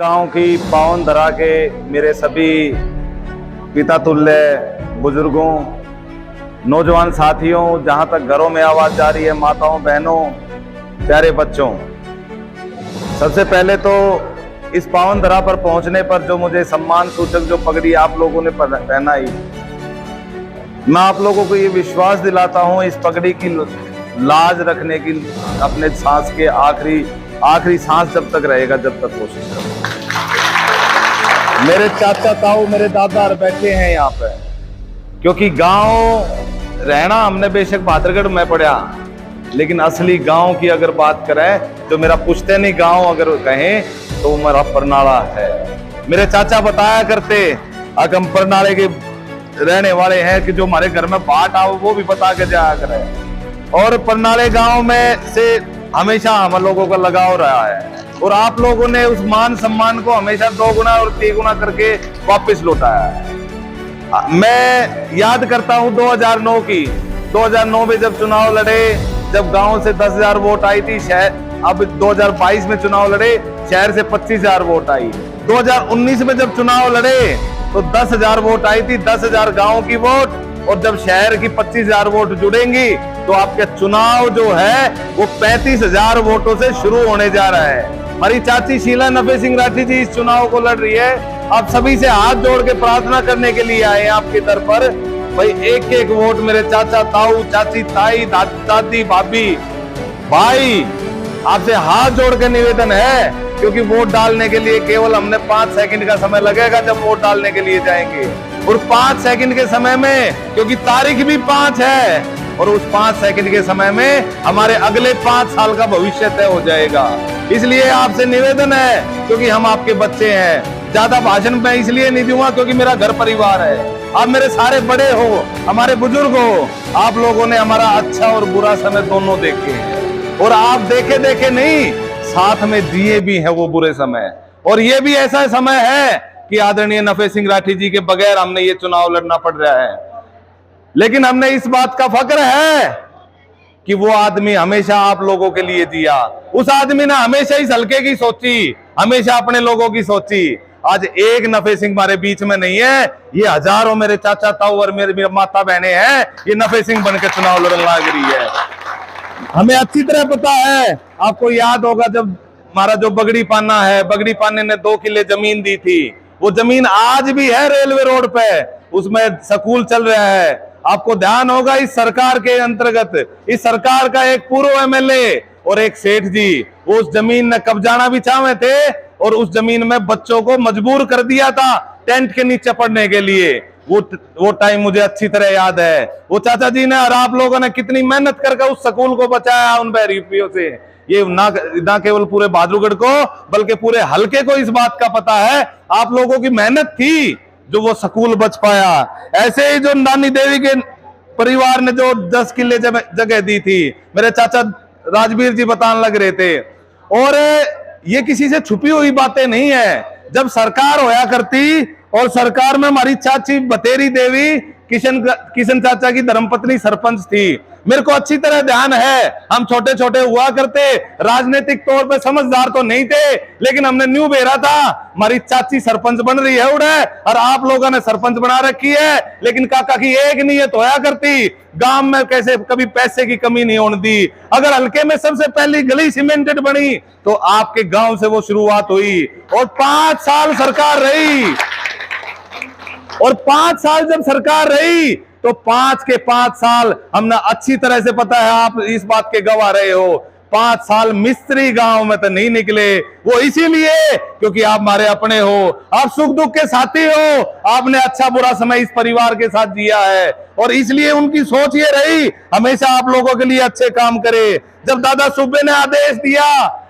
गांव की पावन धरा के मेरे सभी पिता तुल्य बुजुर्गों, नौजवान साथियों, जहां तक घरों में आवाज जा रही है, माताओं, बहनों, प्यारे बच्चों, सबसे पहले तो इस पावन धरा पर पहुंचने पर जो मुझे सम्मान सूचक जो पगड़ी आप लोगों ने पहनाई, मैं आप लोगों को ये विश्वास दिलाता हूं, इस पगड़ी की लाज रखने की अपने सांस के आखिरी सांस जब तक रहेगा, जब तक कोशिश करो। मेरे चाचा ताऊ, मेरे दादा बैठे हैं यहाँ पे, क्योंकि गांव रहना हमने बेशक भादरगढ़ में पढ़ा, लेकिन असली गांव की अगर बात करें तो मेरा पुश्तैनी गांव अगर कहें तो मेरा परनाला है। मेरे चाचा बताया करते, अगर हम परनाले के रहने वाले हैं कि जो हमारे घर में बाट आओ वो भी बता के जाया करें। और परनाले गांव में से हमेशा हम लोगों का लगाव रहा है और आप लोगों ने उस मान सम्मान को हमेशा 2 गुना और 3 गुना करके वापस लौटाया है। मैं याद करता हूं 2009 में जब चुनाव लड़े, जब गांव से 10,000 वोट आई थी, शहर अब 2022 में चुनाव लड़े, शहर से 25,000 वोट आई। 2019 में जब चुनाव लड़े तो 10,000 वोट आई थी, 10,000 गांव की वोट, और जब शहर की 25,000 वोट जुड़ेंगी तो आपके चुनाव जो है वो 35,000 वोटों से शुरू होने जा रहा है। हमारी चाची शीला नफे सिंह राठी जी इस चुनाव को लड़ रही है। आप सभी से हाथ जोड़ के प्रार्थना करने के लिए आए हैं आपकी दर पर, भाई एक एक वोट मेरे चाचा ताऊ, चाची ताई, दादी भाभी भाई, आपसे हाथ जोड़ के निवेदन है, क्योंकि वोट डालने के लिए केवल हमने 5 सेकंड का समय लगेगा जब वोट डालने के लिए जाएंगे, और 5 सेकंड के समय में, क्योंकि तारीख भी 5 है, और उस 5 सेकंड के समय में हमारे अगले 5 साल का भविष्य तय हो जाएगा। इसलिए आपसे निवेदन है, क्योंकि हम आपके बच्चे हैं, ज्यादा भाषण मैं इसलिए नहीं दूंगा क्योंकि मेरा घर परिवार है, आप मेरे सारे बड़े हो, हमारे बुजुर्ग हो, आप लोगों ने हमारा अच्छा और बुरा समय दोनों देखे हैं, और आप देखे देखे नहीं, साथ में दिए भी है वो बुरे समय। और ये भी ऐसा समय है कि आदरणीय नफे सिंह राठी जी के बगैर हमने ये चुनाव लड़ना पड़ रहा है, लेकिन हमने इस बात का फक्र है कि वो आदमी हमेशा आप लोगों के लिए दिया, उस आदमी ने हमेशा इस हल्के की सोची, हमेशा अपने लोगों की सोची। आज एक नफे सिंह हमारे बीच में नहीं है, ये हजारों मेरे चाचा ताऊ और मेरे माता बहनें हैं, ये नफे सिंह बनकर चुनाव लड़ने लग रही है। हमें अच्छी तरह पता है, आपको याद होगा जब हमारा जो बगड़ी पाना है, बगड़ी पाने ने 2 किले जमीन दी थी, वो जमीन आज भी है रेलवे रोड पे, उसमें स्कूल चल रहा है। आपको ध्यान होगा इस सरकार के अंतर्गत, इस सरकार का एक पूर्व एमएलए और एक सेठ जी वो उस जमीन में कब्जाना भी चाहे थे, और उस जमीन में बच्चों को मजबूर कर दिया था टेंट के नीचे पड़ने के लिए। वो टाइम मुझे अच्छी तरह याद है। वो चाचा जी ने और आप लोगों ने कितनी मेहनत करके उस स्कूल को बचाया उन बहरीपियों से। ये ना केवल पूरे बहादुरगढ़ को बल्कि पूरे हलके को इस बात का पता है, आप लोगों की मेहनत थी जो वो स्कूल बच पाया। ऐसे ही जो नानी देवी के परिवार ने जो 10 किले जगह दी थी, मेरे चाचा राजवीर जी बताने लग रहे थे, और ये किसी से छुपी हुई बातें नहीं है। जब सरकार होया करती और सरकार में हमारी चाची बतेरी देवी किशन चाचा की धर्मपत्नी सरपंच थी, मेरे को अच्छी तरह ध्यान है। हम छोटे छोटे हुआ करते, राजनीतिक तौर पे समझदार तो नहीं थे, लेकिन हमने न्यू बेरा था हमारी चाची सरपंच बन रही है उड़े, और आप लोगों ने सरपंच बना रखी है। लेकिन काका की एक नीयत होया करती, गांव में कैसे कभी पैसे की कमी नहीं होने दी। अगर हल्के में सबसे पहली गली सीमेंटेड बनी तो आपके गांव से वो शुरुआत हुई, और 5 साल सरकार रही, और 5 साल जब सरकार रही तो 5 के 5 साल हमने अच्छी तरह से पता है, आप इस बात के गवाह रहे हो, 5 साल मिस्त्री गांव में तो नहीं निकले। वो इसीलिए क्योंकि आप हमारे अपने हो, आप सुख दुख के साथी हो, आपने अच्छा बुरा समय इस परिवार के साथ जिया है, और इसलिए उनकी सोच ये रही हमेशा आप लोगों के लिए अच्छे काम करे। जब दादा सूबे ने आदेश दिया,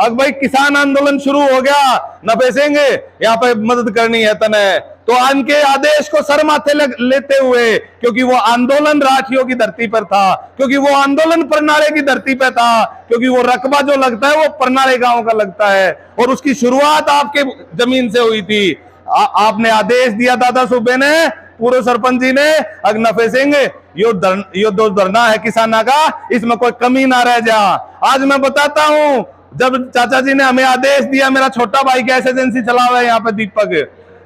अब भाई किसान आंदोलन शुरू हो गया, नफे सिंह यहाँ पे मदद करनी है तने, तो उनके आदेश को सर माथे लेते हुए, क्योंकि वो आंदोलन राठियों की धरती पर था, क्योंकि वो आंदोलन परनाले की धरती पर था, क्योंकि वो रकबा जो लगता है वो परनाले गांव का लगता है, और उसकी शुरुआत आपके जमीन से हुई थी। आपने आदेश दिया दादा सूबे ने, पूर्व सरपंच जी ने, नफे सिंह यो धरना है किसाना का, इसमें कोई कमी ना रह जा। आज मैं बताता हूं जब चाचा जी ने हमें आदेश दिया, मेरा छोटा भाई गैस एजेंसी चला हुआ है यहाँ पे दीपक,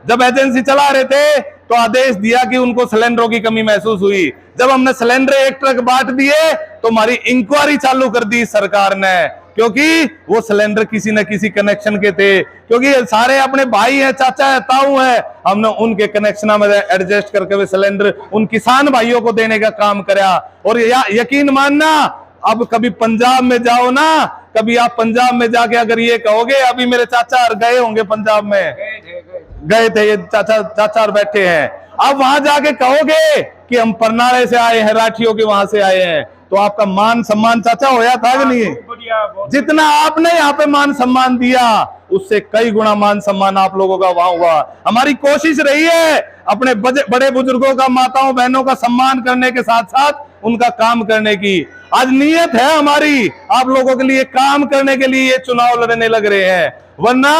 जब एजेंसी चला रहे थे तो आदेश दिया कि उनको सिलेंडरों की कमी महसूस हुई। जब हमने सिलेंडर एक ट्रक बांट दिए तो हमारी इंक्वायरी चालू कर दी सरकार ने, क्योंकि वो सिलेंडर किसी न किसी कनेक्शन के थे, क्योंकि सारे अपने भाई हैं, चाचा है, ताऊ है, हमने उनके कनेक्शन में एडजस्ट करके वे सिलेंडर उन किसान भाइयों को देने का काम करा। और यकीन मानना, अब कभी पंजाब में जाओ ना, कभी आप पंजाब में जाके अगर ये कहोगे, अभी मेरे चाचा गए होंगे पंजाब में, गए थे ये चाचा बैठे हैं, अब वहां जाके कहोगे कि हम परनाले से आए हैं, राठियों के वहां से आए हैं, तो आपका मान सम्मान चाचा होया था कि नहीं? जितना आपने यहाँ पे मान सम्मान दिया उससे कई गुना मान सम्मान आप लोगों का वहां हुआ। हमारी कोशिश रही है अपने बड़े बुजुर्गों का, माताओं बहनों का सम्मान करने के साथ साथ उनका काम करने की। आज नीयत है हमारी आप लोगों के लिए काम करने के लिए, ये चुनाव लड़ने लग रहे हैं, वरना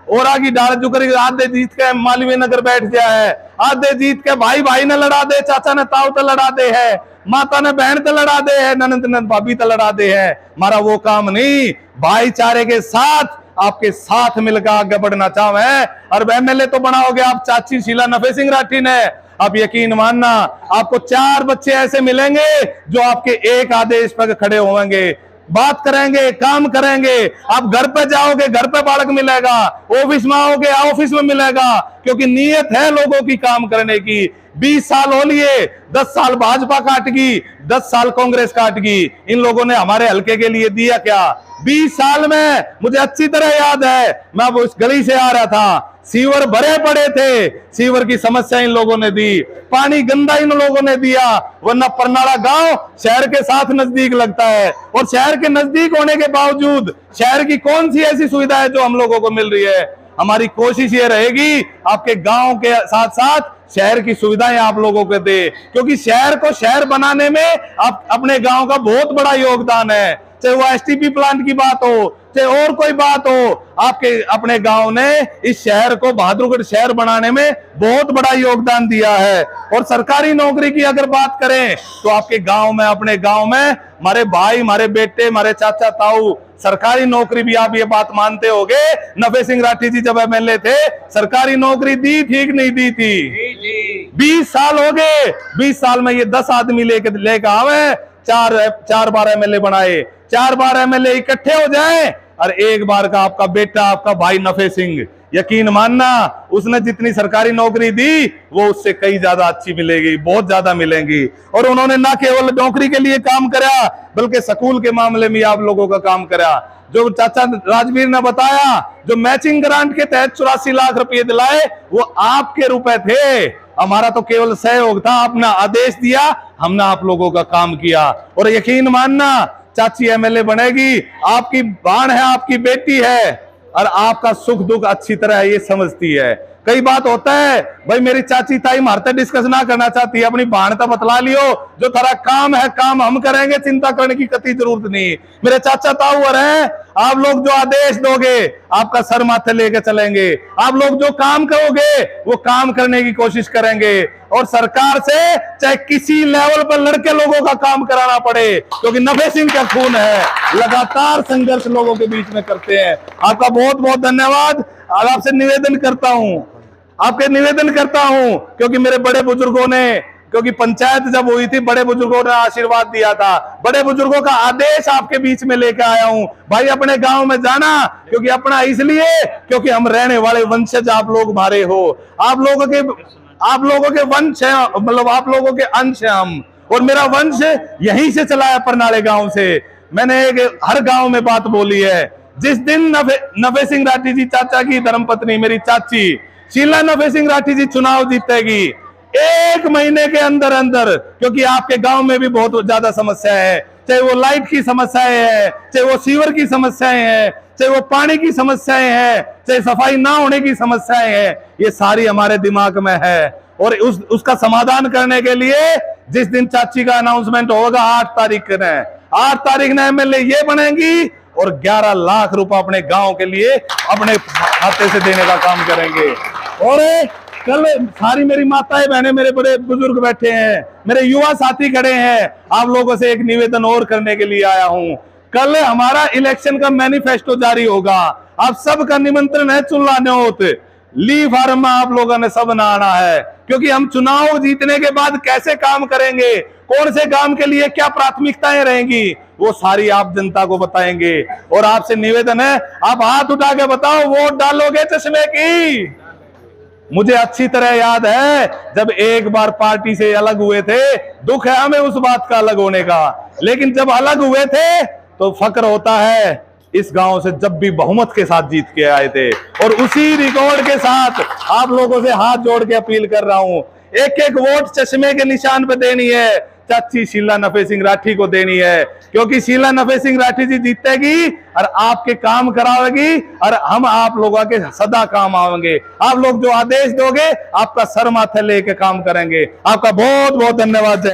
और आगे डाल जुकर आधे जीत के मालवीय नगर बैठ गया है, आधे जीत के भाई भाई ने लड़ा दे, चाचा ने ताऊ तो लड़ा दे है, माता ने बहन तो लड़ा दे है, ननद ने भाभी तो लड़ा दे है। हमारा वो काम नहीं, भाईचारे के साथ आपके साथ मिलकर आगे बढ़ना चाहे। और एमएलए तो बनाओगे आप चाची शीला नफे सिंह राठी ने, आप यकीन मानना आपको 4 बच्चे ऐसे मिलेंगे जो आपके एक आदेश पर खड़े होंगे, बात करेंगे, काम करेंगे। आप घर पे जाओगे, घर पे बालक मिलेगा, ऑफिस में आओगे, ऑफिस में मिलेगा, क्योंकि नीयत है लोगों की काम करने की। 20 साल हो लिए, 10 साल भाजपा काटेगी, 10 साल कांग्रेस काटेगी, इन लोगों ने हमारे हल्के के लिए दिया क्या? 20 साल में मुझे अच्छी तरह याद है, मैं अब उस गली से आ रहा था, सीवर भरे पड़े थे, सीवर की समस्या इन लोगों ने दी, पानी गंदा इन लोगों ने दिया, वरना परनाला गांव शहर के साथ नजदीक लगता है, और शहर के नजदीक होने के बावजूद शहर की कौन सी ऐसी सुविधा है जो हम लोगों को मिल रही है? हमारी कोशिश ये रहेगी आपके गांव के साथ साथ शहर की सुविधाएं आप लोगों को दे, क्योंकि शहर को शहर बनाने में आप अपने गांव का बहुत बड़ा योगदान है, चाहे वो एसटीपी प्लांट की बात हो, चाहे और कोई बात हो, आपके अपने गांव ने इस शहर को बहादुरगढ़ शहर बनाने में बहुत बड़ा योगदान दिया है। और सरकारी नौकरी की अगर बात करें तो आपके गांव में, अपने गांव में हमारे भाई, हमारे बेटे, हमारे चाचा ताऊ सरकारी नौकरी भी, आप ये बात मानते होगे, नफे सिंह राठी जी जब एमएलए थे सरकारी नौकरी दी थी कि नहीं दी थी? 20 साल हो गए, 20 साल में ये 10 आदमी लेकर आवे, 4 बार एमएलए बनाए, 4 बार एमएलए इकट्ठे हो जाए और एक बार का आपका बेटा, आपका भाई नफे सिंह, यकीन मानना उसने जितनी सरकारी नौकरी दी वो उससे कई ज्यादा अच्छी मिलेगी, बहुत ज्यादा मिलेंगी। और उन्होंने ना केवल नौकरी के लिए काम करा बल्कि स्कूल के मामले में आप लोगों का काम करा। जो चाचा राजवीर ने बताया, जो मैचिंग ग्रांट के तहत 84 लाख रुपए दिलाए वो आपके रुपए थे, हमारा तो केवल सहयोग था, आपने आदेश दिया, हमने आप लोगों का काम किया। और यकीन मानना चाची एमएलए बनेगी, आपकी बाण है, आपकी बेटी है, और आपका सुख दुख अच्छी तरह ये समझती है। कई बात होता है भाई मेरी चाची ताई मारते डिस्कस ना करना चाहती है, अपनी बाण तो बतला लियो, जो तेरा काम है काम हम करेंगे, चिंता करने की कतई जरूरत नहीं। मेरे चाचा ताऊ हैं, आप लोग जो आदेश दोगे आपका सर माथे लेके चलेंगे, आप लोग जो काम करोगे वो काम करने की कोशिश करेंगे, और सरकार से चाहे किसी लेवल पर लड़के लोगों का काम कराना पड़े, क्योंकि नफे सिंह का खून है, लगातार संघर्ष लोगों के बीच में करते हैं। आपका बहुत बहुत धन्यवाद। और आपसे निवेदन करता हूं, क्योंकि मेरे बड़े बुजुर्गों ने, क्योंकि पंचायत जब हुई थी बड़े बुजुर्गों ने आशीर्वाद दिया था, बड़े बुजुर्गों का आदेश आपके बीच में लेकर आया हूं भाई, अपने गांव में जाना, क्योंकि अपना इसलिए क्योंकि हम रहने वाले वंशज आप लोग हमारे हो, आप लोगों के वंश है, मतलब आप लोगों के अंश है हम, और मेरा वंश यहीं से चला है, परनाले गांव से। मैंने हर गांव में बात बोली है, जिस दिन नफे सिंह राठी जी चाचा की धर्मपत्नी मेरी चाची शीला नफे सिंह राठी जी चुनाव जीतेगी, 1 महीने के अंदर अंदर, क्योंकि आपके गांव में भी बहुत ज्यादा समस्या है, चाहे वो लाइट की समस्याएं है, चाहे वो सीवर की समस्याएं है, चाहे वो पानी की समस्याएं है, चाहे सफाई ना होने की समस्याएं है, ये सारी हमारे दिमाग में है। और उसका समाधान करने के लिए जिस दिन चाची का अनाउंसमेंट होगा 8 तारीख ने एमएलए ये बनेंगी, और 11 लाख रुपए अपने गांव के लिए अपने खाते से देने का काम करेंगे। और कल सारी मेरी माताएं बहनें, मेरे बड़े बुजुर्ग बैठे हैं, मेरे युवा साथी खड़े हैं, आप लोगों से एक निवेदन और करने के लिए आया हूं। कल हमारा इलेक्शन का मैनिफेस्टो जारी होगा, आप सबका निमंत्रण है चुन लाने होते ली फार्म में आप लोगों ने सब आना है, क्योंकि हम चुनाव जीतने के बाद कैसे काम करेंगे, कौन से काम के लिए क्या प्राथमिकताएं रहेंगी, वो सारी आप जनता को बताएंगे। और आपसे निवेदन है, आप हाथ उठा के बताओ वोट डालोगे चश्मे की? मुझे अच्छी तरह याद है जब एक बार पार्टी से अलग हुए थे, दुख है हमें उस बात का अलग होने का, लेकिन जब अलग हुए थे तो फक्र होता है इस गांव से जब भी बहुमत के साथ जीत के आए थे। और उसी रिकॉर्ड के साथ आप लोगों से हाथ जोड़ के अपील कर रहा हूं, एक एक वोट चश्मे के निशान पे देनी है, चाची शीला नफे सिंह राठी को देनी है, क्योंकि शीला नफे सिंह राठी जी जीतेगी और आपके काम करावेगी और हम आप लोगों के सदा काम आवेंगे। आप लोग जो आदेश दोगे आपका सर माथे लेके काम करेंगे। आपका बहुत बहुत धन्यवाद।